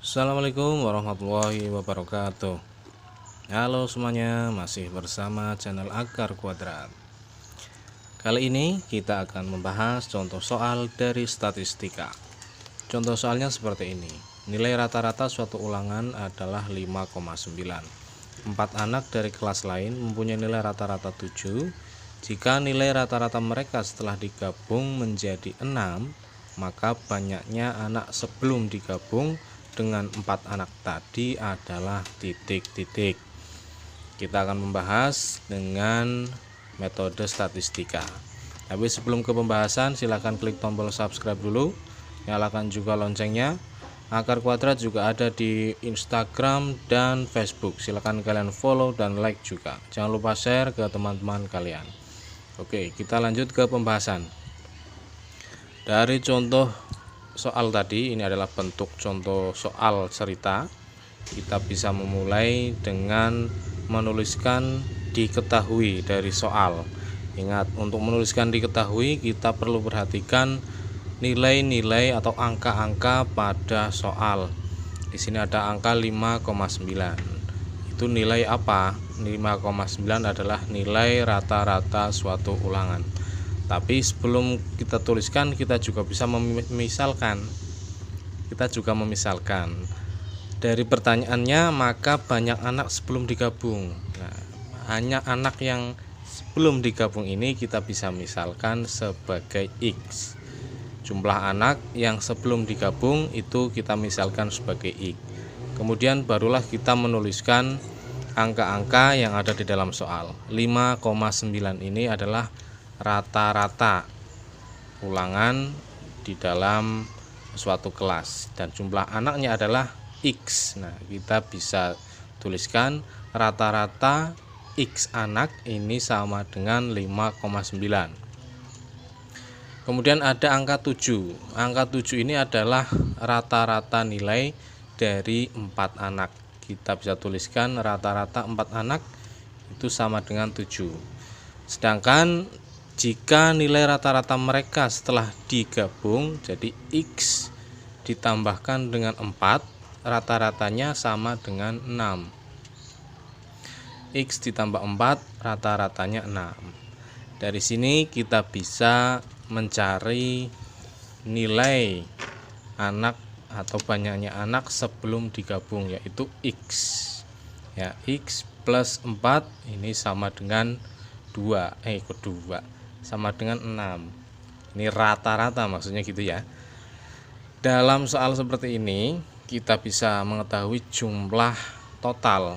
Assalamualaikum warahmatullahi wabarakatuh. Halo semuanya, masih bersama channel Akar Kuadrat. Kali ini kita akan membahas contoh soal dari statistika. Contoh soalnya seperti ini. Nilai rata-rata suatu ulangan adalah 5,9. 4 anak dari kelas lain mempunyai nilai rata-rata 7. Jika nilai rata-rata mereka setelah digabung menjadi 6, maka banyaknya anak sebelum digabung dengan 4 anak tadi adalah titik-titik. Kita akan membahas dengan metode statistika. Tapi sebelum ke pembahasan, silahkan klik tombol subscribe dulu, nyalakan juga loncengnya. Akar Kuadrat juga ada di Instagram dan Facebook. Silahkan kalian follow dan like juga. Jangan lupa share ke teman-teman kalian. Oke, kita lanjut ke pembahasan. Dari contoh soal tadi, ini adalah bentuk contoh soal cerita. Kita bisa memulai dengan menuliskan diketahui dari soal. Ingat, untuk menuliskan diketahui kita perlu perhatikan nilai-nilai atau angka-angka pada soal. Di sini ada angka 5,9. Itu nilai apa? 5,9 adalah nilai rata-rata suatu ulangan. Tapi sebelum kita tuliskan, kita juga bisa memisalkan. Dari pertanyaannya, maka banyak anak sebelum digabung. Nah, hanya anak yang sebelum digabung ini kita bisa misalkan sebagai X. Jumlah anak yang sebelum digabung itu kita misalkan sebagai X. Kemudian barulah kita menuliskan angka-angka yang ada di dalam soal. 5,9 ini adalah rata-rata ulangan di dalam suatu kelas dan jumlah anaknya adalah X. Nah, kita bisa tuliskan rata-rata X anak ini sama dengan 5,9. Kemudian ada angka 7. Angka 7 ini adalah rata-rata nilai dari 4 anak. Kita bisa tuliskan rata-rata 4 anak itu sama dengan 7. Sedangkan jika nilai rata-rata mereka setelah digabung jadi X ditambahkan dengan 4, rata-ratanya sama dengan 6. X ditambah 4, rata-ratanya 6. Dari sini kita bisa mencari nilai anak atau banyaknya anak sebelum digabung, yaitu X. Ya, X plus 4 ini sama dengan 2 sama dengan 6. Ini rata-rata maksudnya gitu ya. Dalam soal seperti ini kita bisa mengetahui jumlah total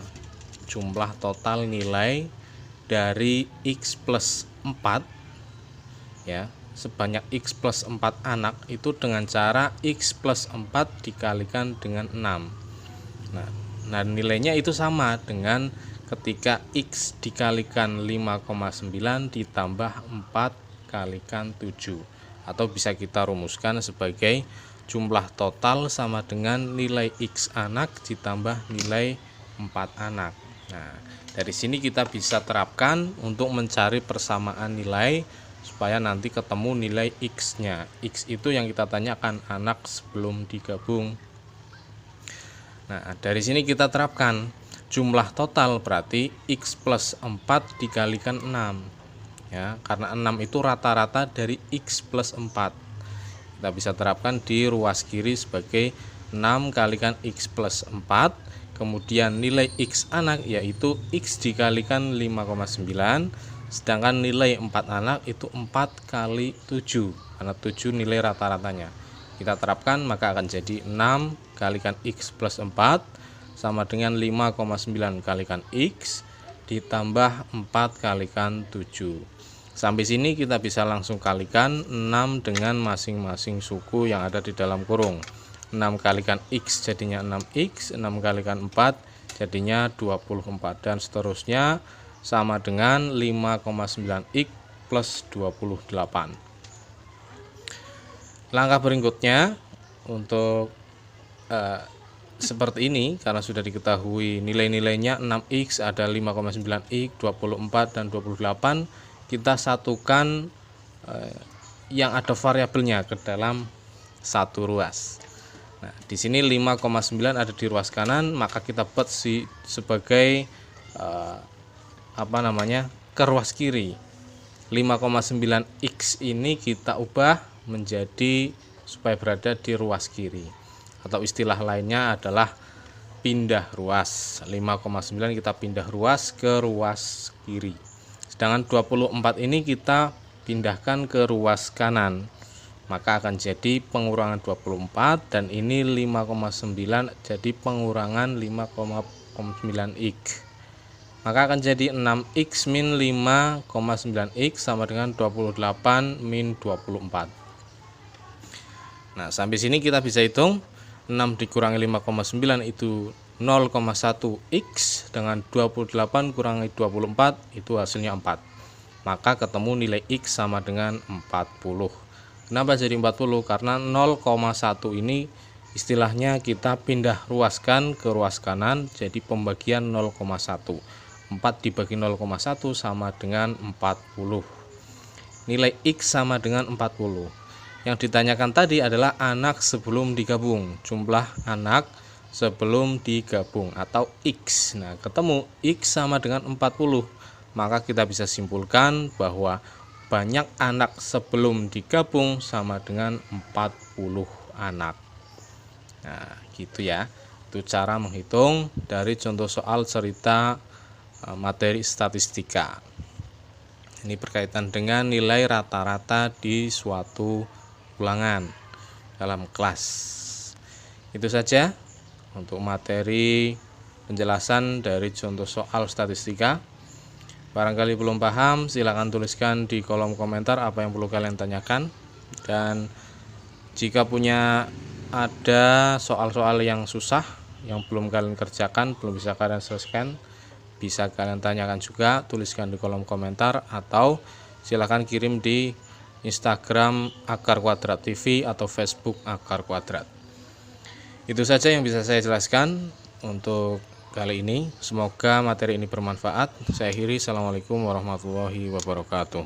nilai dari X plus 4 ya, sebanyak X plus 4 anak itu dengan cara X plus 4 dikalikan dengan 6. Nah, nilainya itu sama dengan ketika X dikalikan 5,9 ditambah 4 kalikan 7, atau bisa kita rumuskan sebagai jumlah total sama dengan nilai X anak ditambah nilai 4 anak. Nah, dari sini kita bisa terapkan untuk mencari persamaan nilai supaya nanti ketemu nilai X-nya. X itu yang kita tanyakan, anak sebelum digabung. Nah, dari sini kita terapkan jumlah total berarti X plus 4 dikalikan 6 ya, karena 6 itu rata-rata dari X plus 4. Kita bisa terapkan di ruas kiri sebagai 6 kalikan X plus 4, kemudian nilai X anak yaitu X dikalikan 5,9, sedangkan nilai 4 anak itu 4 kali 7, karena 7 nilai rata-ratanya. Kita terapkan maka akan jadi 6 kalikan X plus 4 sama dengan 5,9 kalikan X ditambah 4 kalikan 7. Sampai sini kita bisa langsung kalikan 6 dengan masing-masing suku yang ada di dalam kurung. 6 kalikan X jadinya 6X, 6 kalikan 4 jadinya 24, dan seterusnya sama dengan 5,9X plus 28. Langkah berikutnya untuk seperti ini, karena sudah diketahui nilai-nilainya 6X, ada 5,9X, 24 dan 28, kita satukan yang ada variabelnya ke dalam satu ruas. Nah, di sini 5,9 ada di ruas kanan, maka kita buat sebagai ke ruas kiri. 5,9x ini kita ubah menjadi supaya berada di ruas kiri, atau istilah lainnya adalah pindah ruas. 5,9 kita pindah ruas ke ruas kiri, sedangkan 24 ini kita pindahkan ke ruas kanan, maka akan jadi pengurangan 24, dan ini 5,9 jadi pengurangan 5,9x, maka akan jadi 6x min 5,9x sama dengan 28 min 24. Nah, sampai sini kita bisa hitung 6 dikurangi 5,9 itu 0,1x, dengan 28 kurangi 24 itu hasilnya 4. Maka ketemu nilai x sama dengan 40. Kenapa jadi 40? Karena 0,1 ini istilahnya kita pindah ruaskan ke ruas kanan, jadi pembagian 0,1. 4 dibagi 0,1 sama dengan 40. Nilai x sama dengan 40. Yang ditanyakan tadi adalah anak sebelum digabung, jumlah anak sebelum digabung atau x. Nah, ketemu x sama dengan 40, maka kita bisa simpulkan bahwa banyak anak sebelum digabung sama dengan 40 anak. Nah, gitu ya. Itu cara menghitung dari contoh soal cerita materi statistika. Ini berkaitan dengan nilai rata-rata di suatu ulangan dalam kelas. Itu saja untuk materi penjelasan dari contoh soal statistika. Barangkali belum paham, silakan tuliskan di kolom komentar apa yang perlu kalian tanyakan. Dan jika ada soal-soal yang susah yang belum kalian kerjakan, belum bisa kalian selesaikan, bisa kalian tanyakan juga, tuliskan di kolom komentar, atau silakan kirim di Instagram Akar Kuadrat TV atau Facebook Akar Kuadrat. Itu saja yang bisa saya jelaskan untuk kali ini. Semoga materi ini bermanfaat. Saya akhiri. Assalamualaikum warahmatullahi wabarakatuh.